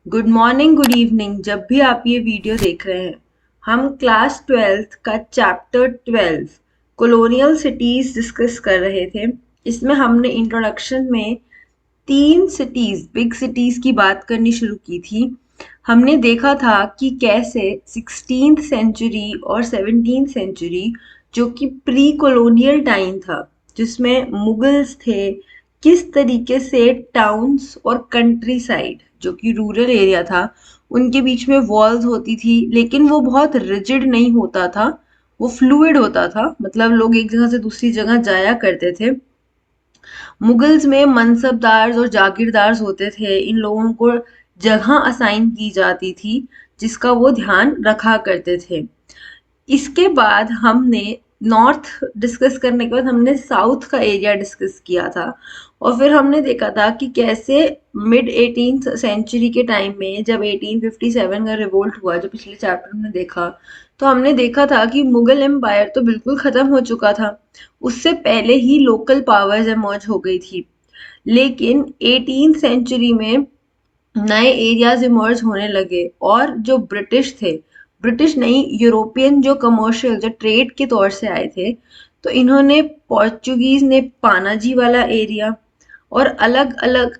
Good morning, good evening. जब भी आप ये वीडियो देख रहे हैं, हम क्लास 12th का चैप्टर 12 कॉलोनियल सिटीज डिस्कस कर रहे थे। इसमें हमने इंट्रोडक्शन में तीन सिटीज, बिग सिटीज की बात करनी शुरू की थी। हमने देखा था कि कैसे 16th सेंचुरी और 17th सेंचुरी, जो कि प्री कॉलोनियल टाइम था, जिसमें मुगल्स थे, किस तरीके से टाउन्स और कंट्री साइड, जो कि रूरल एरिया था, उनके बीच में वॉल्स होती थी। लेकिन वो बहुत रिजिड नहीं होता था, वो फ्लूइड होता था, मतलब लोग एक जगह से दूसरी जगह जाया करते थे। मुगल्स में मनसबदार और जागीरदार होते थे। इन लोगों को जगह असाइन की जाती थी, जिसका वो ध्यान रखा करते थे। इसके बाद हमने नॉर्थ डिस्कस करने के बाद हमने साउथ का एरिया डिस्कस किया था। और फिर हमने देखा था कि कैसे मिड 18th सेंचुरी के टाइम में, जब 1857 का रिवोल्ट हुआ, जो पिछले चैप्टर में देखा, तो हमने देखा था कि मुगल एम्पायर तो बिल्कुल खत्म हो चुका था। उससे पहले ही लोकल पावर्स इमर्ज हो गई थी। लेकिन 18th सेंचुरी में नए एरियाज इमर्ज होने लगे, और जो ब्रिटिश थे, ब्रिटिश नहीं, यूरोपियन, जो कमर्शियल, जो ट्रेड के तौर से आए थे, तो इन्होंने, पोर्चुगीज ने पानाजी वाला एरिया, और अलग अलग,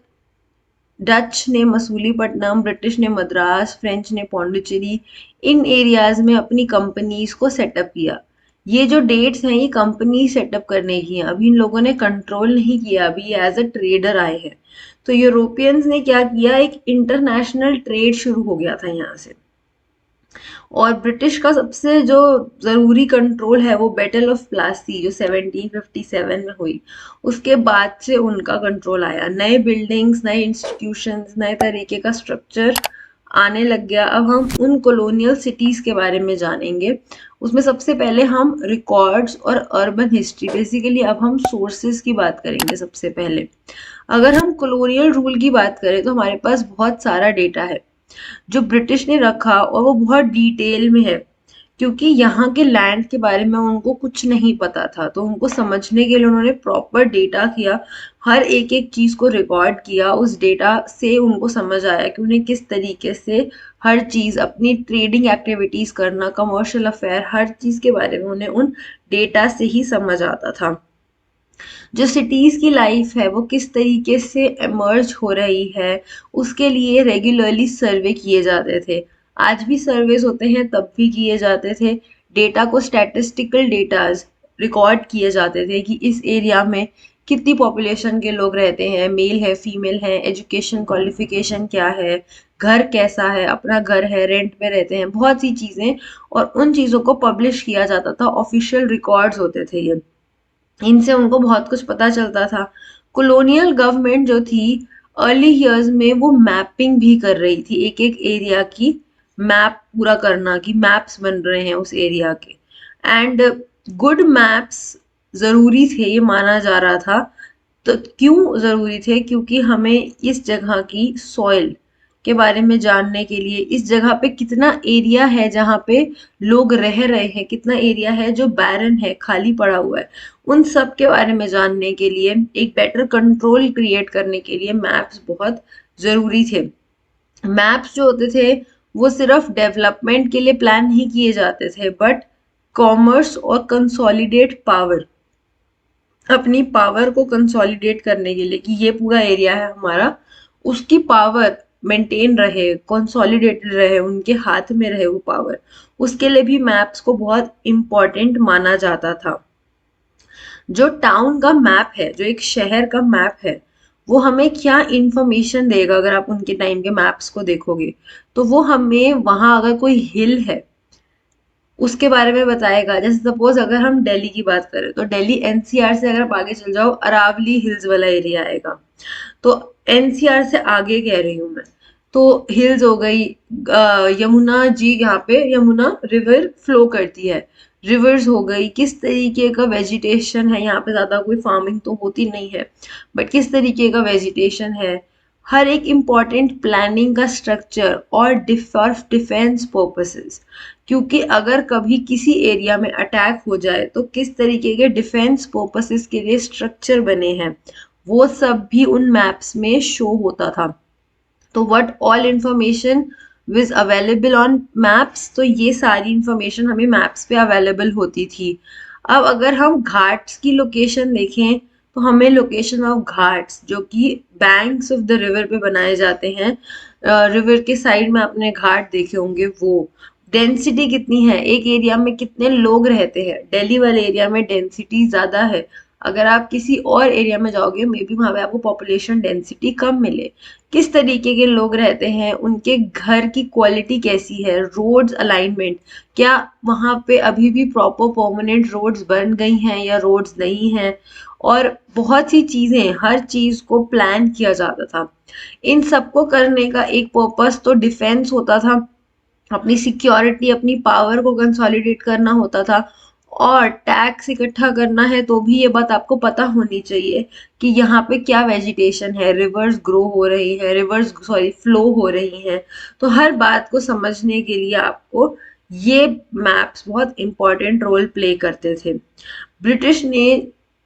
डच ने मसूलीपट्टनम, ब्रिटिश ने मद्रास, फ्रेंच ने पौंडीचेरी, इन एरियाज में अपनी कंपनीज को सेटअप किया। ये जो डेट्स हैं, ये कंपनी सेटअप करने की हैं। अभी इन लोगों ने कंट्रोल नहीं किया, अभी एज अ ट्रेडर आए हैं। तो यूरोपियंस ने क्या किया, एक इंटरनेशनल ट्रेड शुरू हो गया था यहाँ से। और ब्रिटिश का सबसे जो जरूरी कंट्रोल है, वो बैटल ऑफ प्लासी, जो 1757 में हुई, उसके बाद से उनका कंट्रोल आया। नए बिल्डिंग्स, नए इंस्टीट्यूशंस, नए तरीके का स्ट्रक्चर आने लग गया। अब हम उन कॉलोनियल सिटीज के बारे में जानेंगे। उसमें सबसे पहले हम रिकॉर्ड्स और अर्बन हिस्ट्री, बेसिकली अब हम सोर्सेज की बात करेंगे सबसे पहले। अगर हम कॉलोनियल रूल की बात करें, तो हमारे पास बहुत सारा डेटा है जो ब्रिटिश ने रखा, और वो बहुत डिटेल में है, क्योंकि यहाँ के लैंड के बारे में उनको कुछ नहीं पता था। तो उनको समझने के लिए उन्होंने प्रॉपर डेटा किया, हर एक एक चीज को रिकॉर्ड किया। उस डेटा से उनको समझ आया कि उन्हें किस तरीके से हर चीज, अपनी ट्रेडिंग एक्टिविटीज करना, कमर्शियल अफेयर, हर चीज के बारे में उन्हें उन डेटा से ही समझ आता था। जो सिटीज की लाइफ है, वो किस तरीके से इमर्ज हो रही है, उसके लिए रेगुलरली सर्वे किए जाते थे। आज भी सर्वेज होते हैं, तब भी किए जाते थे। डेटा को, स्टैटिस्टिकल डेटाज रिकॉर्ड किए जाते थे कि इस एरिया में कितनी पॉपुलेशन के लोग रहते हैं, मेल है, फीमेल है, एजुकेशन क्वालिफिकेशन क्या है, घर कैसा है, अपना घर है, रेंट पे रहते हैं, बहुत सी चीजें। और उन चीजों को पब्लिश किया जाता था, ऑफिशियल रिकॉर्ड्स होते थे ये। इनसे उनको बहुत कुछ पता चलता था। कॉलोनियल गवर्नमेंट जो थी, अर्ली ईयर्स में वो मैपिंग भी कर रही थी, एक एक एरिया की मैप पूरा करना, कि मैप्स बन रहे हैं उस एरिया के। एंड गुड मैप्स जरूरी थे, ये माना जा रहा था। तो क्यों जरूरी थे? क्योंकि हमें इस जगह की सॉइल के बारे में जानने के लिए, इस जगह पे कितना एरिया है जहाँ पे लोग रह रहे हैं, कितना एरिया है जो बैरन है, खाली पड़ा हुआ है, उन सब के बारे में जानने के लिए, एक बेटर कंट्रोल क्रिएट करने के लिए मैप्स बहुत जरूरी थे। मैप्स जो होते थे, वो सिर्फ डेवलपमेंट के लिए प्लान नहीं किए जाते थे, बट कॉमर्स और कंसोलिडेट पावर, अपनी पावर को कंसोलिडेट करने के लिए, कि ये पूरा एरिया है हमारा, उसकी पावर मेंटेन रहे, कंसोलिडेटेड रहे, उनके हाथ में रहे वो पावर, उसके लिए भी मैप्स को बहुत इम्पोर्टेंट माना जाता था। जो टाउन का मैप है, जो एक शहर का मैप है, वो हमें क्या इंफॉर्मेशन देगा? अगर आप उनके टाइम के मैप्स को देखोगे, तो वो हमें वहां अगर कोई हिल है, उसके बारे में बताएगा। जैसे सपोज अगर हम दिल्ली की बात करें, तो दिल्ली एनसीआर से अगर आप आगे चल जाओ, अरावली हिल्स वाला एरिया आएगा। तो एनसीआर से आगे कह रही हूँ मैं। तो हिल्स हो गई, यमुना जी, यहाँ पे यमुना रिवर फ्लो करती है। रिवर्स हो गई, किस तरीके का वेजिटेशन है यहाँ पे, ज्यादा कोई फार्मिंग तो होती नहीं है, बट किस तरीके का वेजिटेशन है, हर एक इम्पॉर्टेंट प्लानिंग का स्ट्रक्चर, और डिफेंस पर्पसेस, क्योंकि अगर कभी किसी एरिया में अटैक हो जाए, तो किस तरीके के डिफेंस पर्पसेस के लिए स्ट्रक्चर बने हैं, वो सब भी उन मैप्स में शो होता था। तो what all information was available on maps, तो ये सारी इंफॉर्मेशन हमें मैप्स पे अवेलेबल होती थी। अब अगर हम घाट्स की लोकेशन देखें तो हमें लोकेशन ऑफ घाट्स जो कि बैंक्स ऑफ द रिवर पे बनाए जाते हैं, रिवर के साइड में आपने घाट देखे होंगे, वो डेंसिटी कितनी है, एक एरिया में कितने लोग रहते हैं, दिल्ली वाले एरिया में डेंसिटी ज्यादा है, अगर आप किसी और एरिया में जाओगे मे बी वहां पे आपको पॉपुलेशन डेंसिटी कम मिले, किस तरीके के लोग रहते हैं, उनके घर की क्वालिटी कैसी है, रोड्स अलाइनमेंट, क्या वहां पे अभी भी प्रॉपर परमानेंट रोड्स बन गई हैं या रोड्स नहीं हैं, और बहुत सी चीजें, हर चीज को प्लान किया जाता था। इन सबको करने का एक पर्पस तो डिफेंस होता था, अपनी सिक्योरिटी, अपनी पावर को कंसोलिडेट करना होता था, और टैक्स इकट्ठा करना है तो भी ये बात आपको पता होनी चाहिए कि यहाँ पे क्या वेजिटेशन है, रिवर्स ग्रो हो रही है, रिवर्स सॉरी फ्लो हो रही हैं। तो हर बात को समझने के लिए आपको ये मैप्स बहुत इंपॉर्टेंट रोल प्ले करते थे। ब्रिटिश ने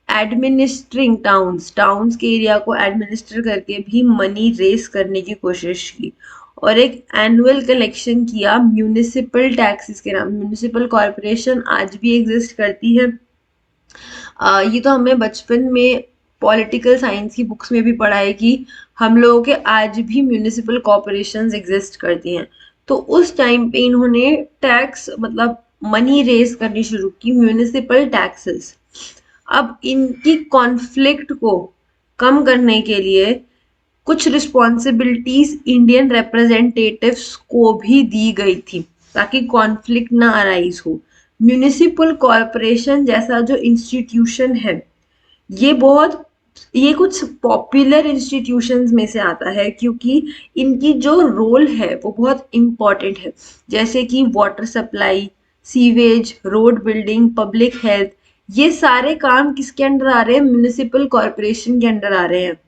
एडमिनिस्ट्रिंग टाउन्स, टाउन्स के एरिया को एडमिनिस्टर करके भी मनी रेस करने की कोशिश की, और एक एनुअल कलेक्शन किया म्यूनिसिपल टैक्सेस के नाम। म्यूनिसिपल कॉरपोरेशन आज भी एग्जिस्ट करती है। ये तो हमने बचपन में पॉलिटिकल साइंस की बुक्स में भी पढ़ा है कि हम लोगों के आज भी म्यूनिसिपल कॉरपोरेशंस एग्जिस्ट करती हैं। तो उस टाइम पे इन्होंने टैक्स मतलब मनी रेज करनी शुरू की, म्यूनिसिपल टैक्सेस। अब इनकी कॉन्फ्लिक्ट को कम करने के लिए कुछ रिस्पॉन्सिबिलिटीज इंडियन रिप्रेजेंटेटिव्स को भी दी गई थी ताकि कॉन्फ्लिक्ट ना अराइज हो। म्यूनिसिपल कॉरपोरेशन जैसा जो इंस्टीट्यूशन है, ये बहुत, ये कुछ पॉपुलर इंस्टीट्यूशंस में से आता है क्योंकि इनकी जो रोल है वो बहुत इम्पॉर्टेंट है, जैसे कि water supply, sewage, road building, public health, ये सारे काम किसके अंडर आ रहे हैं, म्यूनिसिपल कॉरपोरेशन के अंडर आ रहे हैं।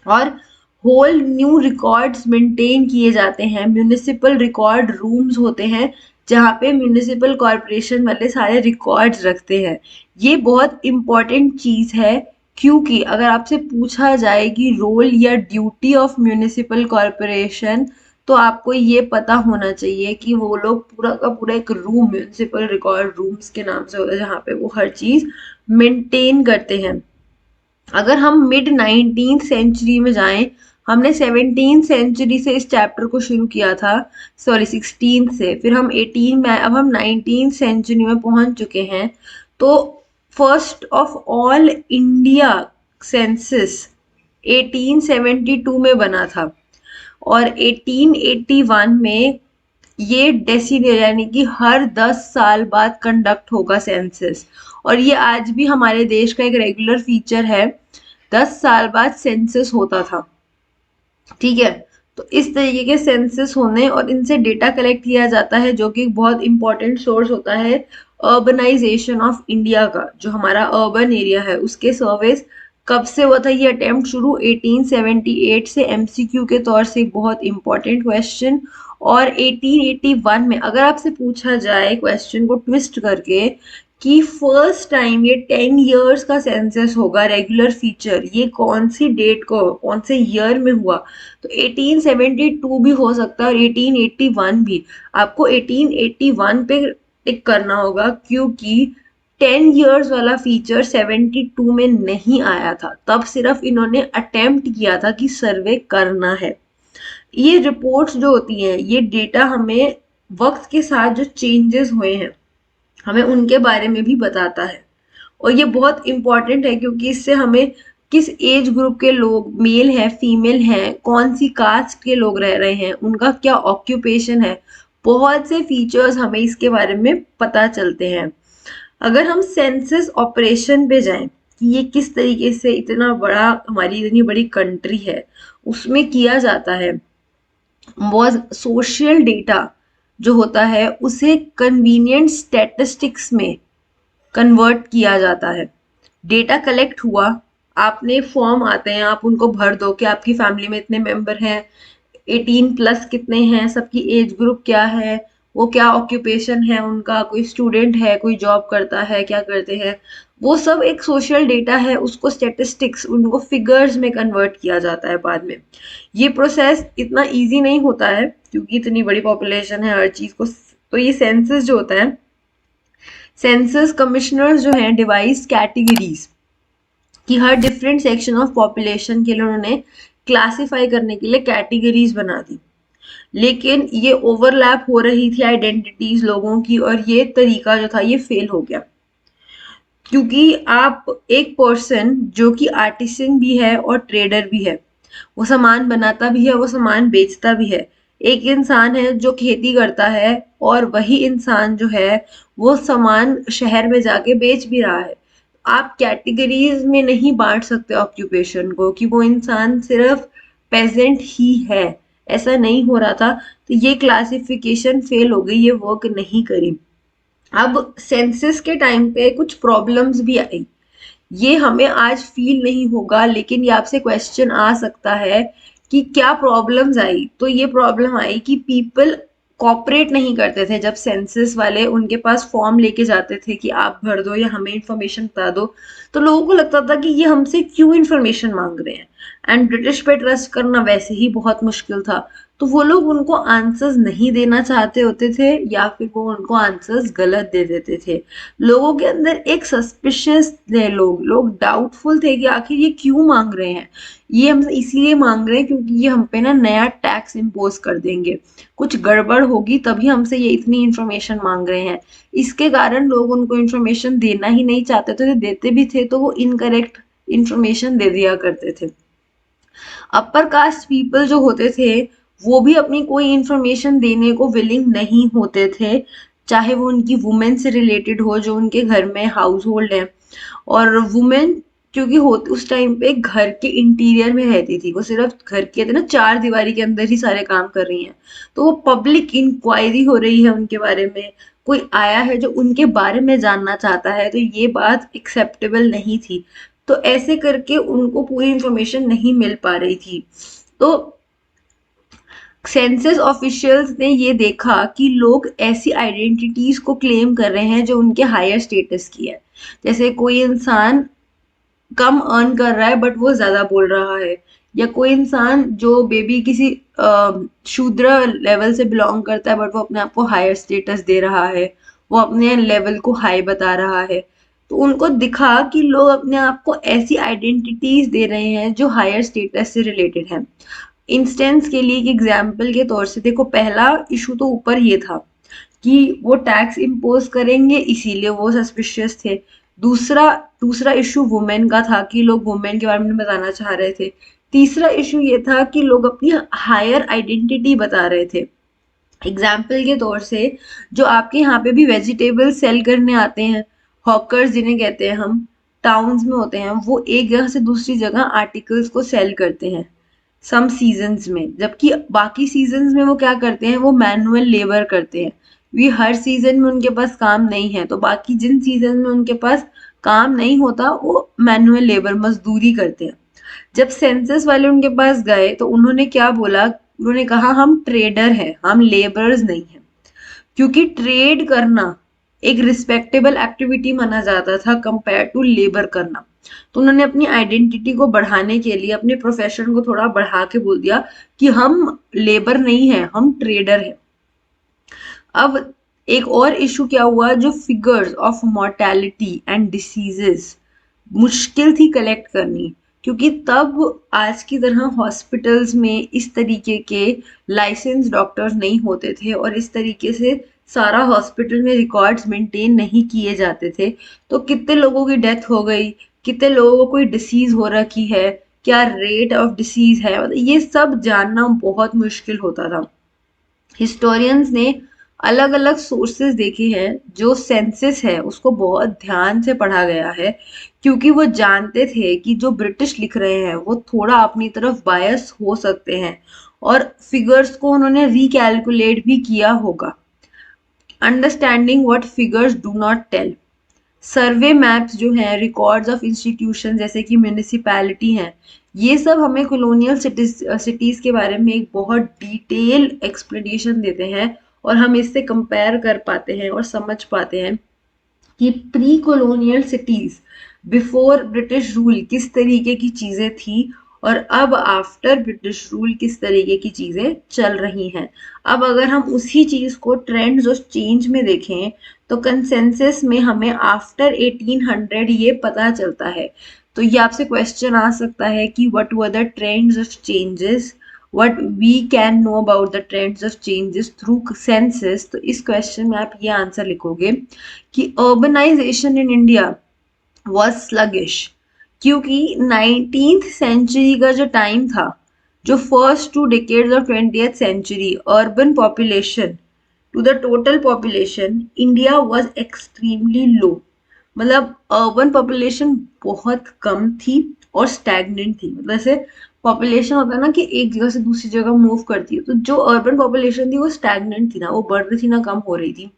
और होल न्यू रिकॉर्ड्स मेंटेन किए जाते हैं, म्यूनिसिपल रिकॉर्ड रूम्स होते हैं जहाँ पे म्यूनिसिपल कॉरपोरेशन वाले सारे रिकॉर्ड्स रखते हैं। ये बहुत इंपॉर्टेंट चीज है क्योंकि अगर आपसे पूछा जाए कि रोल या ड्यूटी ऑफ म्यूनिसिपल कॉरपोरेशन, तो आपको ये पता होना चाहिए कि वो लोग पूरा का पूरा एक रूम, म्यूनिसिपल रिकॉर्ड रूम्स के नाम से होता है जहाँ पे वो हर चीज मेंटेन करते हैं। अगर हम मिड 19th सेंचुरी में जाएं, हमने 17th सेंचुरी से इस चैप्टर को शुरू किया था, सॉरी 16th से, फिर हम 18 में, अब हम 19th सेंचुरी में पहुंच चुके हैं। तो first of all India census 1872 में बना था, और 1881 में ये डेसीनियर यानी कि हर 10 साल बाद कंडक्ट होगा सेंसस, और ये आज भी हमारे देश का एक रेगुलर फीचर है, 10 साल बाद सेंसस होता था। ठीक है, तो इस तरीके के सेंसस होने और इनसे डेटा कलेक्ट किया जाता है जो कि बहुत इंपॉर्टेंट सोर्स होता है अर्बनाइजेशन ऑफ इंडिया का, जो हमारा अर्बन एरिया है उसके सर्वेस कब से हुआ था ये अटेम्प्ट शुरू 1878 से, एमसीक्यू के तौर से एक बहुत इंपॉर्टेंट क्वेश्चन। और 1881 में अगर आपसे पूछा जाए क्वेश्चन को ट्विस्ट करके कि फर्स्ट टाइम ये 10 इयर्स का सेंसस होगा रेगुलर फीचर, ये कौन सी डेट को, कौन से ईयर में हुआ, तो 1872 भी हो सकता है और 1881 भी। आपको 1881 पे टिक करना होगा क्योंकि 10 इयर्स वाला फीचर 72 में नहीं आया था, तब सिर्फ इन्होंने अटेम्प्ट किया था कि सर्वे करना है। ये रिपोर्ट्स जो होती हैं, ये डेटा हमें वक्त के साथ जो चेंजेस हुए हैं हमें उनके बारे में भी बताता है, और ये बहुत इंपॉर्टेंट है क्योंकि इससे हमें किस एज ग्रुप के लोग, मेल हैं, फीमेल हैं, कौन सी कास्ट के लोग रह रहे हैं, उनका क्या ऑक्यूपेशन है, बहुत से फीचर्स हमें इसके बारे में पता चलते हैं। अगर हम सेंसस ऑपरेशन पे जाएं कि ये किस तरीके से इतना बड़ा, हमारी इतनी बड़ी कंट्री है उसमें किया जाता है, बहुत सोशल डेटा जो होता है उसे कन्वीनियंट स्टैटिस्टिक्स में कन्वर्ट किया जाता है। डेटा कलेक्ट हुआ, आपने फॉर्म आते हैं, आप उनको भर दो कि आपकी फैमिली में इतने मेंबर हैं, 18 प्लस कितने हैं, सबकी एज ग्रुप क्या है, वो क्या ऑक्यूपेशन है उनका, कोई स्टूडेंट है, कोई जॉब करता है, क्या करते हैं, वो सब एक सोशल डेटा है, उसको स्टेटिस्टिक्स, उनको फिगर्स में कन्वर्ट किया जाता है बाद में। ये प्रोसेस इतना इजी नहीं होता है क्योंकि इतनी बड़ी पॉपुलेशन है हर चीज को। तो ये सेंसस जो होता है, सेंसस कमिश्नर्स जो हैं डिवाइस कैटेगरीज कि हर डिफरेंट सेक्शन ऑफ पॉपुलेशन के लिए उन्होंने क्लासिफाई करने के लिए कैटेगरीज बना दी। लेकिन ये ओवरलैप हो रही थी आइडेंटिटीज लोगों की, और ये तरीका जो था ये फेल हो गया। क्योंकि आप एक पर्सन जो कि आर्टिसन भी है और ट्रेडर भी है, वो सामान बनाता भी है, वो सामान बेचता भी है। एक इंसान है जो खेती करता है और वही इंसान जो है वो सामान शहर में जाके बेच भी रहा है। आप कैटेगरीज में नहीं बांट सकते ऑक्यूपेशन को कि वो इंसान सिर्फ पेजेंट ही है, ऐसा नहीं हो रहा था। तो ये क्लासिफिकेशन फेल हो गई, ये वर्क नहीं करी। अब सेंसस के टाइम पे कुछ प्रॉब्लम्स भी आई, ये हमें आज फील नहीं होगा लेकिन ये आपसे क्वेश्चन आ सकता है कि क्या प्रॉब्लम्स आई। तो ये प्रॉब्लम आई कि पीपल कॉपरेट नहीं करते थे। जब सेंसस वाले उनके पास फॉर्म लेके जाते थे कि आप भर दो या हमें इंफॉर्मेशन बता दो, तो लोगों को लगता था कि ये हमसे क्यों इंफॉर्मेशन मांग रहे हैं। एंड ब्रिटिश पे ट्रस्ट करना वैसे ही बहुत मुश्किल था, तो वो लोग उनको आंसर्स नहीं देना चाहते होते थे या फिर वो उनको आंसर्स गलत दे देते थे। लोगों के अंदर एक सस्पिशियस थे, लोग डाउटफुल थे कि आखिर ये क्यों मांग रहे हैं। ये हमसे इसीलिए मांग रहे हैं क्योंकि ये हम पे ना नया टैक्स इम्पोज कर देंगे, कुछ गड़बड़ होगी तभी हमसे ये इतनी इंफॉर्मेशन मांग रहे हैं। इसके कारण लोग उनको इंफॉर्मेशन देना ही नहीं चाहते थे, देते भी थे तो वो इनकरेक्ट इंफॉर्मेशन दे दिया करते थे। अपर कास्ट पीपल जो होते थे वो भी अपनी कोई इंफॉर्मेशन देने को विलिंग नहीं होते थे, चाहे वो उनकी वुमेन से रिलेटेड हो जो उनके घर में हाउस होल्ड है। और वुमेन क्योंकि होती उस टाइम पे घर के इंटीरियर में रहती थी, वो सिर्फ घर के ना चार दीवारी के अंदर ही सारे काम कर रही हैं, तो वो पब्लिक इंक्वायरी हो रही है उनके बारे में, कोई आया है जो उनके बारे में जानना चाहता है, तो ये बात एक्सेप्टेबल नहीं थी। तो ऐसे करके उनको पूरी इंफॉर्मेशन नहीं मिल पा रही थी। तो सेंसस ऑफिशियल्स ने ये देखा कि लोग ऐसी आइडेंटिटीज को क्लेम कर रहे हैं जो उनके हायर स्टेटस की है। जैसे कोई इंसान कम अर्न कर रहा है बट वो ज्यादा बोल रहा है, या कोई इंसान जो बेबी किसी शूद्र लेवल से बिलोंग करता है बट वो अपने आप को हायर स्टेटस दे रहा है, वो अपने लेवल को हाई बता रहा है। तो उनको दिखा कि लोग अपने आप को ऐसी आइडेंटिटीज दे रहे हैं जो हायर स्टेटस से रिलेटेड है। इंस्टेंस के लिए, एग्जाम्पल के तौर से देखो, पहला इशू तो ऊपर ये था कि वो टैक्स इम्पोज करेंगे इसीलिए वो सस्पिशियस थे। दूसरा दूसरा इशू वुमेन का था कि लोग वुमेन के बारे में बताना चाह रहे थे। तीसरा इशू ये था कि लोग अपनी हायर आइडेंटिटी बता रहे थे। एग्जाम्पल के तौर से जो आपके यहाँ पे भी वेजिटेबल सेल करने आते हैं, हॉकर्स जिन्हें कहते हैं हम, टाउन्स में होते हैं, वो एक जगह से दूसरी जगह आर्टिकल्स को सेल करते हैं सम सीजन्स में, जबकि बाकी सीजन्स में वो क्या करते हैं, वो मैनुअल लेबर करते हैं। भी हर सीजन में उनके पास काम नहीं है, तो बाकी जिन सीजन में उनके पास काम नहीं होता वो मैनुअल लेबर मजदूरी करते हैं। जब सेंसस वाले उनके पास गए तो उन्होंने क्या बोला, उन्होंने कहा हम ट्रेडर हैं, हम लेबरर्स नहीं हैं। क्योंकि ट्रेड करना एक रिस्पेक्टेबल एक्टिविटी माना जाता था कंपेयर टू लेबर करना। तो उन्होंने अपनी आइडेंटिटी को बढ़ाने के लिए अपने प्रोफेशन को थोड़ा बढ़ा के बोल दिया कि हम लेबर नहीं है, हम ट्रेडर हैं। अब एक और इशू क्या हुआ, जो figures of mortality and diseases मुश्किल थी कलेक्ट करनी, क्योंकि तब आज की तरह हॉस्पिटल्स में इस तरीके के लाइसेंस डॉक्टर्स नहीं होते थे और इस तरीके से सारा हॉस्पिटल में रिकॉर्ड्स मेंटेन नहीं किए जाते थे। तो कितने लोगों की डेथ हो गई, कितने लोगों को कोई डिसीज हो रखी है, क्या रेट ऑफ डिसीज है, मतलब ये सब जानना बहुत मुश्किल होता था। हिस्टोरियंस ने अलग अलग सोर्सेज देखे हैं, जो सेंसस है उसको बहुत ध्यान से पढ़ा गया है, क्योंकि वो जानते थे कि जो ब्रिटिश लिख रहे हैं वो थोड़ा अपनी तरफ बायस हो सकते हैं, और फिगर्स को उन्होंने रिकैलकुलेट भी किया होगा। Understanding what figures do not tell, survey maps जो हैं, रिकॉर्ड्स ऑफ इंस्टीट्यूशन जैसे कि म्यूनिसिपैलिटी हैं, ये सब हमें कॉलोनियल सिटीज के बारे में एक बहुत डिटेल एक्सप्लेनेशन देते हैं और हम इससे कंपेयर कर पाते हैं और समझ पाते हैं कि pre colonial cities before British rule किस तरीके की चीजें थी और अब आफ्टर ब्रिटिश रूल किस तरीके की चीजें चल रही हैं। अब अगर हम उसी चीज को ट्रेंड्स और चेंज में देखें तो कंसेंसस में हमें आफ्टर 1800 ये पता चलता है। तो ये आपसे क्वेश्चन आ सकता है कि what were the trends of changes, what we can know about the trends of changes through census। तो इस क्वेश्चन में आप ये आंसर लिखोगे कि urbanization in India was sluggish, क्योंकि 19th सेंचुरी का जो टाइम था, जो first 2 decades of 20th century, urban population to the total population India was extremely low. मतलब अर्बन पॉपुलेशन बहुत कम थी और स्टैग्नेंट थी। मतलब ऐसे पॉपुलेशन होता है ना कि एक जगह से दूसरी जगह मूव करती है, तो जो अर्बन पॉपुलेशन थी वो स्टैग्नेंट थी, ना वो बढ़ रही थी ना कम हो रही थी।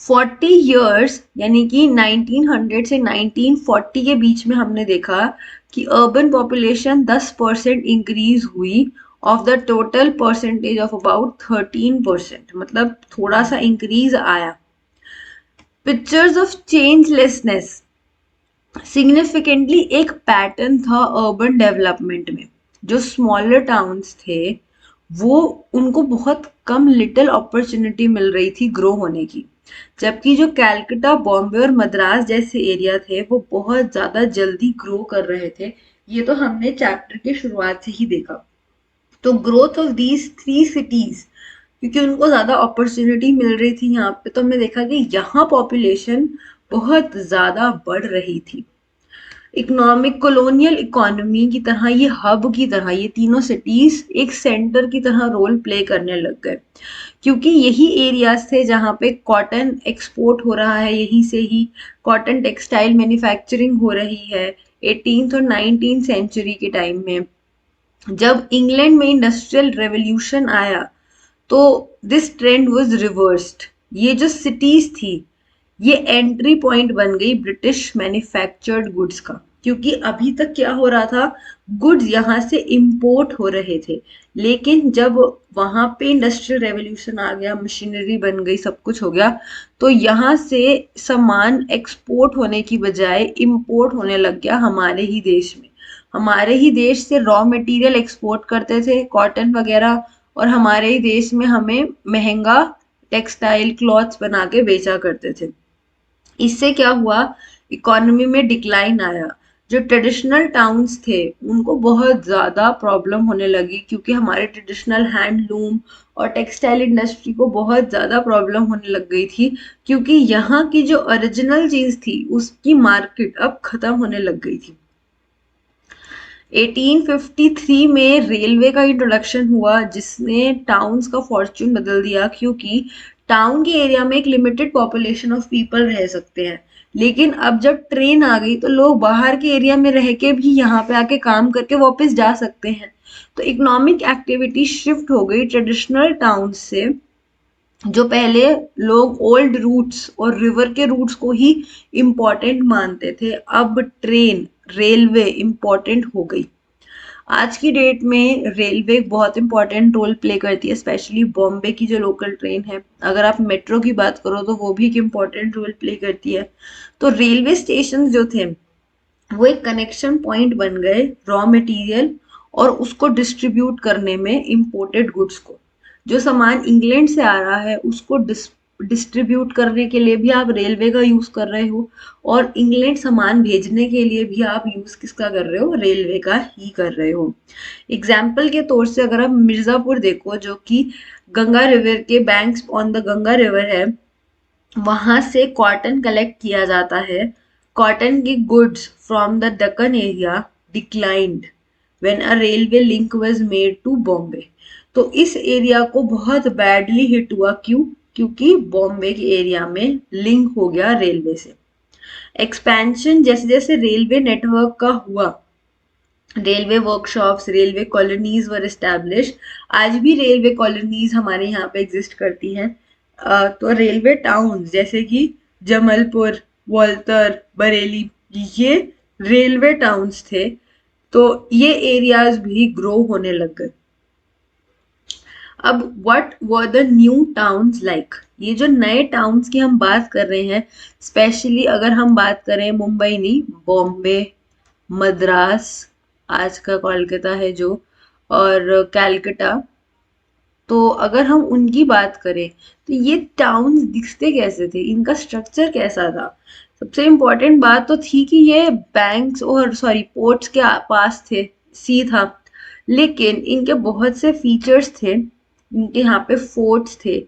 40 years यानी कि 1900 से 1940 के बीच में हमने देखा कि अर्बन पॉपुलेशन 10% इंक्रीज हुई of the total percentage of about 13%, मतलब थोड़ा सा इंक्रीज आया। पिक्चर्स ऑफ चेंजलेसनेस, सिग्निफिकेंटली एक पैटर्न था अर्बन डेवलपमेंट में। जो स्मॉलर टाउन्स थे वो उनको बहुत कम लिटिल अपॉर्चुनिटी मिल रही थी ग्रो होने की, जबकि जो कैलकाटा, बॉम्बे और मद्रास जैसे एरिया थे वो बहुत ज्यादा जल्दी ग्रो कर रहे थे। ये तो हमने चैप्टर की शुरुआत से ही देखा। तो ग्रोथ ऑफ दीज 3 cities, क्योंकि उनको ज्यादा अपॉर्चुनिटी मिल रही थी यहाँ पे, तो हमने देखा कि यहाँ पॉपुलेशन बहुत ज्यादा बढ़ रही थी। इकोनॉमिक, कॉलोनियल इकोनॉमी की तरह, ये हब की तरह ये तीनों सिटीज एक सेंटर की तरह रोल प्ले करने लग गए, क्योंकि यही एरियाज थे जहाँ पे कॉटन एक्सपोर्ट हो रहा है, यहीं से ही कॉटन टेक्सटाइल मैन्युफैक्चरिंग हो रही है 18th और 19th सेंचुरी के टाइम में। जब इंग्लैंड में इंडस्ट्रियल रेवोल्यूशन आया तो दिस ट्रेंड वाज रिवर्स्ड। ये जो सिटीज थी ये एंट्री पॉइंट बन गई ब्रिटिश मैन्युफैक्चर्ड गुड्स का, क्योंकि अभी तक क्या हो रहा था, गुड्स यहाँ से इंपोर्ट हो रहे थे। लेकिन जब वहां पे इंडस्ट्रियल रेवोल्यूशन आ गया, मशीनरी बन गई, सब कुछ हो गया, तो यहाँ से सामान एक्सपोर्ट होने की बजाय इंपोर्ट होने लग गया हमारे ही देश में। हमारे ही देश से रॉ मटेरियल एक्सपोर्ट करते थे, कॉटन वगैरह, और हमारे ही देश में हमें महंगा टेक्सटाइल क्लॉथ्स बना के बेचा करते थे। इससे क्या हुआ, इकोनॉमी में डिक्लाइन आया। जो ट्रेडिशनल टाउन्स थे उनको बहुत ज़्यादा प्रॉब्लम होने लगी, क्योंकि हमारे ट्रेडिशनल हैंडलूम और टेक्सटाइल इंडस्ट्री को बहुत ज़्यादा प्रॉब्लम होने लग गई थी, क्योंकि यहाँ की जो ओरिजिनल चीज़ थी उसकी मार्केट अब ख़त्म होने लग गई थी। 1853 में रेलवे का इंट्रोडक्शन हुआ जिसने टाउन्स का फॉर्च्यून बदल दिया, क्योंकि टाउन के एरिया में एक लिमिटेड पॉपुलेशन ऑफ पीपल रह सकते हैं, लेकिन अब जब ट्रेन आ गई तो लोग बाहर के एरिया में रह के भी यहाँ पे आके काम करके वापस जा सकते हैं। तो इकोनॉमिक एक्टिविटी शिफ्ट हो गई ट्रेडिशनल टाउन से, जो पहले लोग ओल्ड रूट्स और रिवर के रूट्स को ही इम्पोर्टेंट मानते थे, अब ट्रेन, रेलवे इम्पोर्टेंट हो गई। आज की डेट में रेलवे बहुत इंपॉर्टेंट रोल प्ले करती है, स्पेशली बॉम्बे की जो लोकल ट्रेन है। अगर आप मेट्रो की बात करो तो वो भी एक इम्पॉर्टेंट रोल प्ले करती है। तो रेलवे स्टेशन जो थे वो एक कनेक्शन पॉइंट बन गए रॉ मटेरियल और उसको डिस्ट्रीब्यूट करने में, इम्पोर्टेड गुड्स को। जो सामान इंग्लैंड से आ रहा है उसको डिस्ट्रीब्यूट करने के लिए भी आप रेलवे का यूज कर रहे हो, और इंग्लैंड सामान भेजने के लिए भी आप यूज किसका कर रहे हो, रेलवे का ही कर रहे हो। एग्जाम्पल के तौर से अगर आप मिर्जापुर देखो, जो कि गंगा रिवर के banks on the Ganga river है, वहां से कॉटन कलेक्ट किया जाता है। कॉटन की goods from the Deccan area declined when a railway link was made to Bombay. तो इस एरिया को बहुत बैडली हिट हुआ, क्यों, क्योंकि बॉम्बे के एरिया में लिंक हो गया रेलवे से। एक्सपेंशन जैसे जैसे रेलवे नेटवर्क का हुआ, रेलवे वर्कशॉप्स, रेलवे कॉलोनीज वर एस्टैब्लिश। आज भी रेलवे कॉलोनीज हमारे यहाँ पे एग्जिस्ट करती हैं। तो रेलवे टाउन जैसे कि जमलपुर, वॉल्टर, बरेली, ये रेलवे टाउन्स थे। तो ये एरियाज भी ग्रो होने लग गए। अब what were the new towns like, ये जो नए टाउन्स की हम बात कर रहे हैं, स्पेशली अगर हम बात करें मुंबई नहीं, बॉम्बे, मद्रास, आज का कोलकाता है जो, और कैलकटा, तो अगर हम उनकी बात करें तो ये टाउन्स दिखते कैसे थे, इनका स्ट्रक्चर कैसा था। सबसे इम्पोर्टेंट बात तो थी कि ये बैंक्स और सॉरी पोर्ट्स के पास थे, सी था, लेकिन इनके बहुत से फीचर्स थे, इनके यहाँ पे फोर्ट्स थे।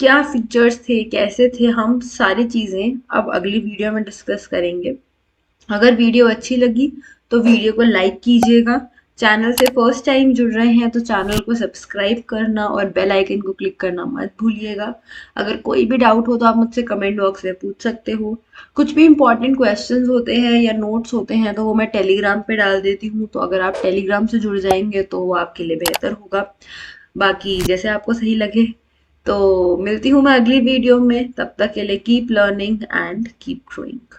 क्या फीचर्स थे, कैसे थे, हम सारी चीजें अब अगली वीडियो में डिस्कस करेंगे। अगर वीडियो अच्छी लगी तो वीडियो को लाइक कीजिएगा। चैनल से फर्स्ट टाइम जुड़ रहे हैं तो चैनल को सब्सक्राइब करना और बेल आइकन को क्लिक करना मत भूलिएगा। अगर कोई भी डाउट हो तो आप मुझसे कमेंट बॉक्स में पूछ सकते हो। कुछ भी इंपॉर्टेंट क्वेश्चंस होते हैं या नोट्स होते हैं तो वो मैं टेलीग्राम पे डाल देती हूँ, तो अगर आप टेलीग्राम से जुड़ जाएंगे तो वो आपके लिए बेहतर होगा। बाकी जैसे आपको सही लगे। तो मिलती हूँ मैं अगली वीडियो में, तब तक के लिए keep learning and keep growing.